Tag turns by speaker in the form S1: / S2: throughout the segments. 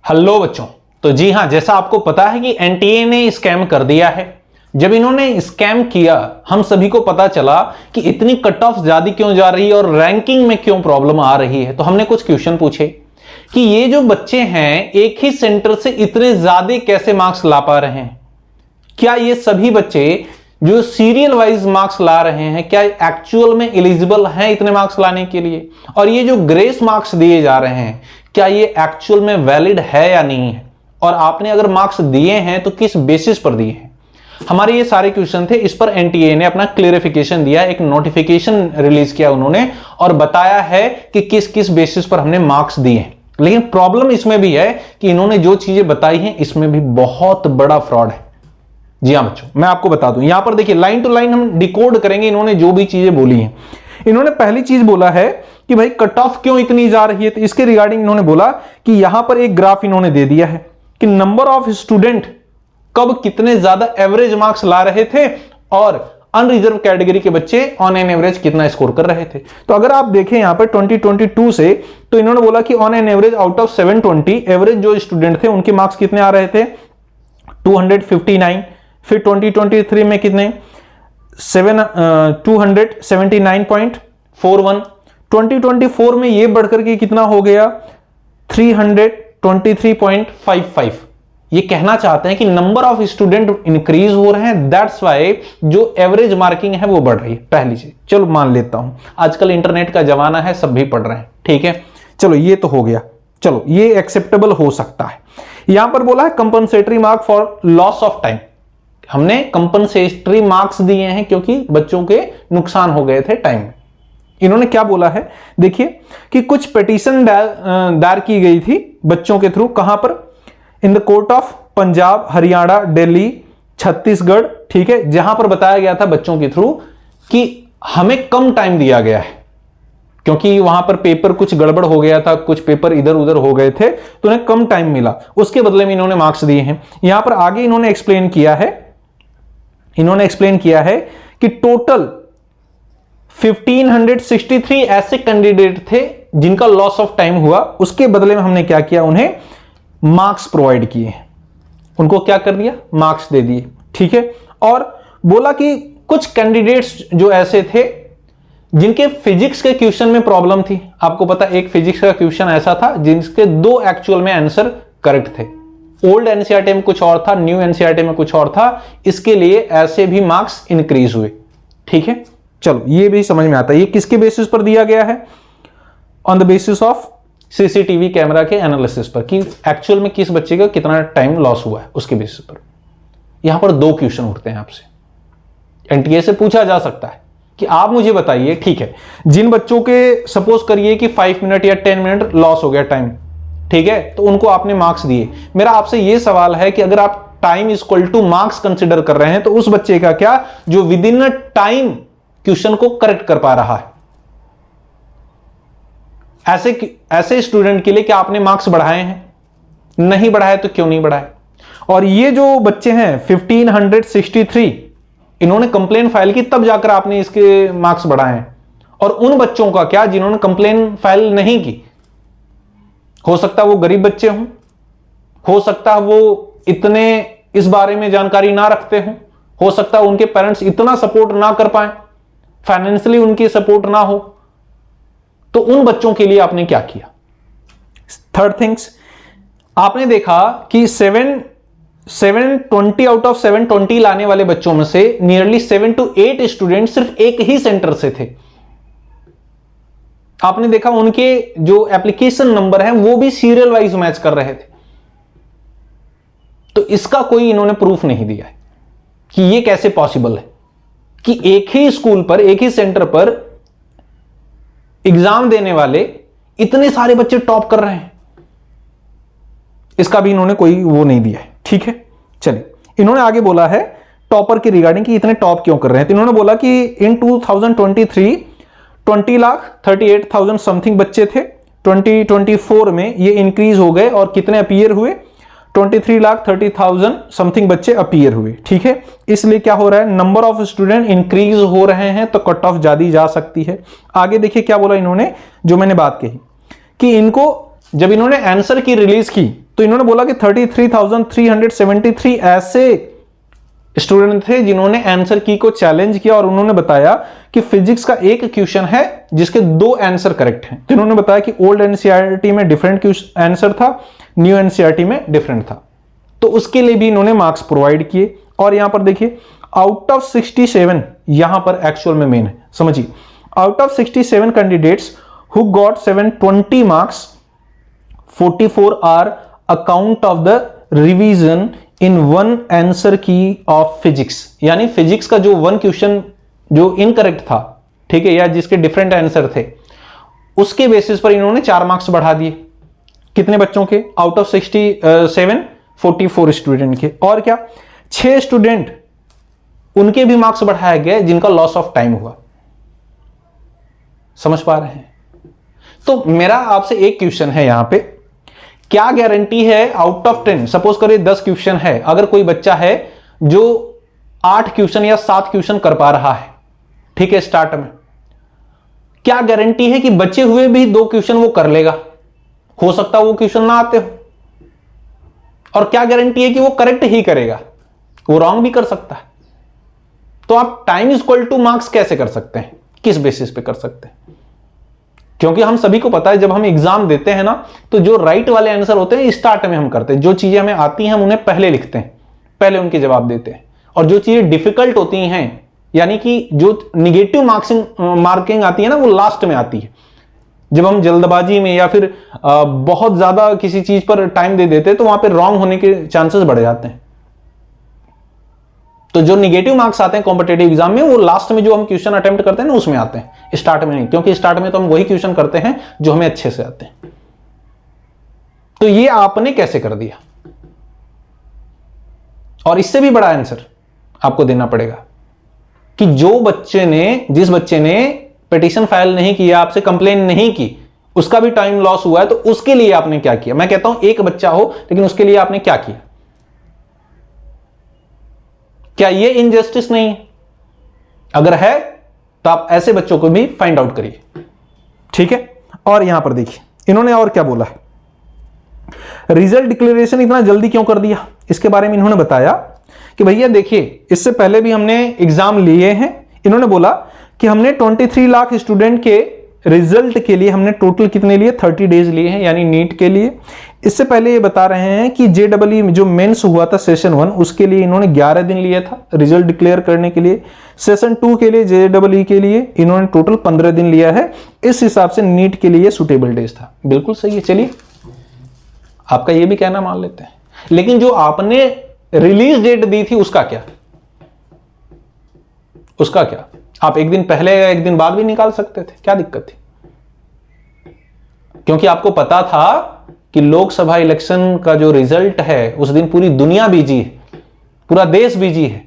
S1: Hello बच्चों। तो जी हाँ, जैसा आपको पता है कि एनटीए ने स्कैम कर दिया है। जब इन्होंने स्कैम किया, हम सभी को पता चला कि इतनी कट ऑफ ज्यादा क्यों जा रही है और रैंकिंग में क्यों प्रॉब्लम आ रही है। तो हमने कुछ क्वेश्चन पूछे कि ये जो बच्चे हैं एक ही सेंटर से इतने ज्यादा कैसे मार्क्स ला पा रहे हैं। क्या ये सभी बच्चे जो सीरियल वाइज मार्क्स ला रहे हैं क्या एक्चुअल में एलिजिबल हैं इतने मार्क्स लाने के लिए, और ये जो ग्रेस मार्क्स दिए जा रहे हैं क्या ये एक्चुअल में वैलिड है या नहीं है, और आपने अगर मार्क्स दिए हैं तो किस बेसिस पर दिए हैं। हमारे ये सारे क्वेश्चन थे। इस पर एनटीए ने अपना क्लेरिफिकेशन दिया, एक नोटिफिकेशन रिलीज किया उन्होंने और बताया है कि किस किस बेसिस पर हमने मार्क्स दिए हैं। लेकिन प्रॉब्लम इसमें भी है कि इन्होंने जो चीजें बताई हैं इसमें भी बहुत बड़ा फ्रॉड है। जी हाँ बच्चों, मैं आपको बता दूं, यहां पर देखिए लाइन टू लाइन हम डिकोड करेंगे इन्होंने जो भी चीजें बोली हैं। इन्होंने पहली चीज बोला है कि भाई कट ऑफ क्यों इतनी जा रही है, तो इसके रिगार्डिंग इन्होंने बोला कि यहां पर एक ग्राफ इन्होंने दे दिया है कि नंबर ऑफ स्टूडेंट कब कितने ज्यादा एवरेज मार्क्स ला रहे थे और अनरिजर्व कैटेगरी के बच्चे ऑन एन एवरेज कितना स्कोर कर रहे थे। तो अगर आप देखें यहां पर 2022 से, तो इन्होंने बोला कि on an average out of 720 average जो स्टूडेंट थे उनके मार्क्स कितने आ रहे थे 259। फिर 2023 में कितने 279.41। 2024 में ये बढ़कर के कितना हो गया 323.55। ये कहना चाहते हैं कि नंबर ऑफ स्टूडेंट इंक्रीज हो रहे हैं, दैट्स वाई जो एवरेज मार्किंग है वो बढ़ रही है। पहली चीज चलो मान लेता हूं, आजकल इंटरनेट का जमाना है, सब भी पढ़ रहे हैं, ठीक है। चलो ये तो हो गया, चलो ये एक्सेप्टेबल हो सकता है। यहां पर बोला है compensatory mark for loss of time, हमने कंपनसेटरी मार्क्स दिए हैं क्योंकि बच्चों के नुकसान हो गए थे टाइम में। इन्होंने क्या बोला है देखिए कि कुछ पिटीशन दायर की गई थी बच्चों के थ्रू, कहां पर in the court of Punjab, Haryana, Delhi, Chhattisgarh, ठीक है, जहां पर बताया गया था बच्चों के थ्रू कि हमें कम टाइम दिया गया है क्योंकि वहां पर पेपर कुछ गड़बड़ हो गया था, कुछ पेपर इधर उधर हो गए थे तो उन्हें कम टाइम मिला, उसके बदले में इन्होंने मार्क्स दिए हैं। यहां पर आगे इन्होंने एक्सप्लेन किया है कि टोटल 1563 ऐसे कैंडिडेट थे जिनका लॉस ऑफ टाइम हुआ, उसके बदले में हमने क्या किया, उन्हें मार्क्स प्रोवाइड किए, उनको क्या कर दिया, मार्क्स दे दिए, ठीक है। और बोला कि कुछ कैंडिडेट्स जो ऐसे थे जिनके फिजिक्स के क्वेश्चन में प्रॉब्लम थी, आपको पता एक फिजिक्स का क्वेश्चन ऐसा था जिसके दो एक्चुअल में आंसर करेक्ट थे, ओल्ड एनसीईआरटी में कुछ और था, न्यू एनसीईआरटी में कुछ और था, इसके लिए ऐसे भी मार्क्स इंक्रीज हुए, ठीक है। चलो ये भी समझ में आता है, ये किसके बेसिस पर दिया गया है, on the basis of CCTV camera के एनालिसिस पर कि एक्चुअल में किस बच्चे का कितना टाइम लॉस हुआ है उसके बेसिस पर। यहां पर दो क्वेश्चन उठते हैं आपसे, एनटीए से पूछा जा सकता है कि आप मुझे बताइए, ठीक है, जिन बच्चों के सपोज करिए कि 5 मिनट या 10 मिनट लॉस हो गया टाइम, ठीक है, तो उनको आपने मार्क्स दिए। मेरा आपसे यह सवाल है कि अगर आप time is equal two marks consider कर रहे हैं तो उस बच्चे का क्या जो विद इन टाइम क्वेश्चन को करेक्ट कर पा रहा है, ऐसे स्टूडेंट के लिए क्या आपने मार्क्स बढ़ाए हैं, नहीं बढ़ाए तो क्यों नहीं बढ़ाए। और ये जो बच्चे हैं 1563 इन्होंने कंप्लेन फाइल की तब जाकर आपने इसके मार्क्स बढ़ाए हैं, और उन बच्चों का क्या जिन्होंने कंप्लेन फाइल नहीं की, हो सकता है वो गरीब बच्चे हों, हो सकता है वो इतने इस बारे में जानकारी ना रखते हों, हो सकता है उनके पेरेंट्स इतना सपोर्ट ना कर पाए, फाइनेंशियली उनकी सपोर्ट ना हो, तो उन बच्चों के लिए आपने क्या किया। थर्ड थिंग्स, आपने देखा कि 720 आउट ऑफ 720 लाने वाले बच्चों में से नियरली 7 to 8 स्टूडेंट सिर्फ एक ही सेंटर से थे। आपने देखा उनके जो एप्लीकेशन नंबर है वो भी सीरियल वाइज मैच कर रहे थे। तो इसका कोई इन्होंने प्रूफ नहीं दिया है कि ये कैसे पॉसिबल है कि एक ही स्कूल पर, एक ही सेंटर पर एग्जाम देने वाले इतने सारे बच्चे टॉप कर रहे हैं। इसका भी इन्होंने कोई वो नहीं दिया है, ठीक है। चलिए, इन्होंने आगे बोला है टॉपर के रिगार्डिंग कि इतने टॉप क्यों कर रहे हैं। तो इन्होंने बोला कि इन 2023 20,38,000 समथिंग बच्चे थे, 2024 में ये इंक्रीज हो गए और कितने अपीयर हुए, 23,30,000 समथिंग बच्चे अपीयर हुए, ठीक है। इसलिए क्या हो रहा है, नंबर ऑफ स्टूडेंट इंक्रीज हो रहे हैं तो कट ऑफ ज्यादा जा सकती है। आगे देखिए क्या बोला इन्होंने, जो मैंने बात कही कि इनको जब इन्होंने आंसर की रिलीज की तो इन्होंने बोला कि 33,373 ऐसे स्टूडेंट थे जिन्होंने आंसर की को चैलेंज किया और उन्होंने बताया कि फिजिक्स का एक क्वेश्चन है जिसके 2 आंसर करेक्ट हैं। तो इन्होंने बताया कि ओल्ड एनसीईआरटी में डिफरेंट आंसर था, न्यू एनसीईआरटी में डिफरेंट था, तो उसके लिए भी इन्होंने मार्क्स प्रोवाइड किए। और यहां पर देखिए आउट ऑफ 67, यहां पर एक्चुअल में मेन है, समझिए, out of 67 candidates who got 720 marks, 44 are account of the revision in one answer key of physics. यानी फिजिक्स का जो 1 क्वेश्चन जो इनकरेक्ट था, ठीक है, या जिसके डिफरेंट आंसर थे, उसके बेसिस पर इन्होंने 4 मार्क्स बढ़ा दिए। कितने बच्चों के? आउट ऑफ 67, 44 स्टूडेंट के। और क्या, 6 स्टूडेंट उनके भी मार्क्स बढ़ाया गए जिनका लॉस ऑफ टाइम हुआ। समझ पा रहे हैं? तो मेरा आपसे एक क्वेश्चन है यहां पे, क्या गारंटी है आउट ऑफ 10, सपोज करिए 10 क्वेश्चन है, अगर कोई बच्चा है जो 8 क्वेश्चन या 7 क्वेश्चन कर पा रहा है, ठीक है, स्टार्ट में, क्या गारंटी है कि बचे हुए भी 2 क्वेश्चन वो कर लेगा? हो सकता है वो क्वेश्चन ना आते हो, और क्या गारंटी है कि वो करेक्ट ही करेगा? वो रॉन्ग भी कर सकता है। तो आप time is equal two marks कैसे कर सकते हैं, किस बेसिस पे कर सकते हैं? क्योंकि हम सभी को पता है जब हम एग्जाम देते हैं ना, तो जो राइट वाले आंसर होते हैं स्टार्ट में हम करते हैं, जो चीजें हमें आती हैं हम उन्हें पहले लिखते हैं, पहले उनके जवाब देते हैं, और जो चीजें डिफिकल्ट होती हैं, यानी कि जो निगेटिव मार्किंग आती है ना, वो लास्ट में आती है। जब हम जल्दबाजी में या फिर बहुत ज्यादा किसी चीज पर टाइम दे देते हैं तो वहां पे रॉन्ग होने के चांसेस बढ़ जाते हैं। तो जो निगेटिव मार्क्स आते हैं कॉम्पिटेटिव एग्जाम में, वो लास्ट में जो हम क्वेश्चन अटेम्प्ट करते हैं ना, उसमें आते हैं, स्टार्ट में नहीं, क्योंकि स्टार्ट में तो हम वही क्वेश्चन करते हैं जो हमें अच्छे से आते हैं। तो ये आपने कैसे कर दिया? और इससे भी बड़ा आंसर आपको देना पड़ेगा कि जिस बच्चे ने पिटीशन फाइल नहीं किया, आपसे कंप्लेन नहीं की, उसका भी टाइम लॉस हुआ है, तो उसके लिए आपने क्या किया? मैं कहता हूं एक बच्चा हो, लेकिन उसके लिए आपने क्या किया? क्या ये इनजस्टिस नहीं है? अगर है तो आप ऐसे बच्चों को भी फाइंड आउट करिए, ठीक है। और यहां पर देखिए इन्होंने और क्या बोला है, रिजल्ट डिक्लेरेशन इतना जल्दी क्यों कर दिया, इसके बारे में इन्होंने बताया कि भैया देखिए इससे पहले भी हमने एग्जाम लिए हैं। इन्होंने बोला कि हमने 23 लाख स्टूडेंट के रिजल्ट के लिए हमने टोटल कितने लिए, 30 डेज लिए हैं, यानी नीट के लिए। इससे पहले ये बता रहे हैं कि JEE जो मेंस हुआ था सेशन 1, उसके लिए इन्होंने 11 दिन लिया था रिजल्ट डिक्लेयर करने के लिए। सेशन 2 के लिए JEE के लिए इन्होंने टोटल 15 दिन लिया है। इस हिसाब से नीट के लिए सुटेबल डेज था। बिल्कुल सही है, चलिए आपका ये भी कहना मान लेते हैं। लेकिन जो आपने रिलीज डेट दी थी उसका क्या? उसका क्या? आप एक दिन पहले या एक दिन बाद भी निकाल सकते थे, क्या दिक्कत थी? क्योंकि आपको पता था कि लोकसभा इलेक्शन का जो रिजल्ट है उस दिन पूरी दुनिया बिजी है, पूरा देश बिजी है।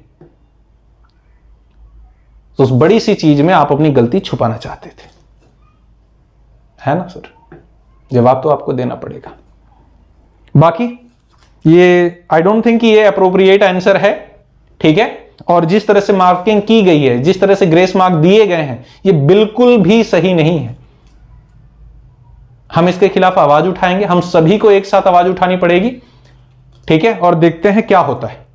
S1: तो उस बड़ी सी चीज में आप अपनी गलती छुपाना चाहते थे, है ना सर? जवाब तो आपको देना पड़ेगा। बाकी ये आई डोंट थिंक कि ये अप्रोप्रिएट आंसर है, ठीक है। और जिस तरह से मार्किंग की गई है, जिस तरह से ग्रेस मार्क दिए गए हैं, ये बिल्कुल भी सही नहीं है। हम इसके खिलाफ आवाज उठाएंगे, हम सभी को एक साथ आवाज उठानी पड़ेगी, ठीक है। और देखते हैं क्या होता है।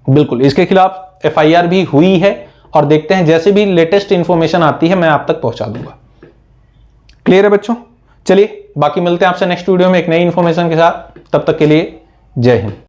S1: बिल्कुल इसके खिलाफ FIR भी हुई है, और देखते हैं जैसे भी लेटेस्ट इंफॉर्मेशन आती है मैं आप तक पहुंचा दूंगा। क्लियर है बच्चों? चलिए बाकी मिलते हैं आपसे नेक्स्ट वीडियो में एक नई इंफॉर्मेशन के साथ। तब तक के लिए जय हिंद।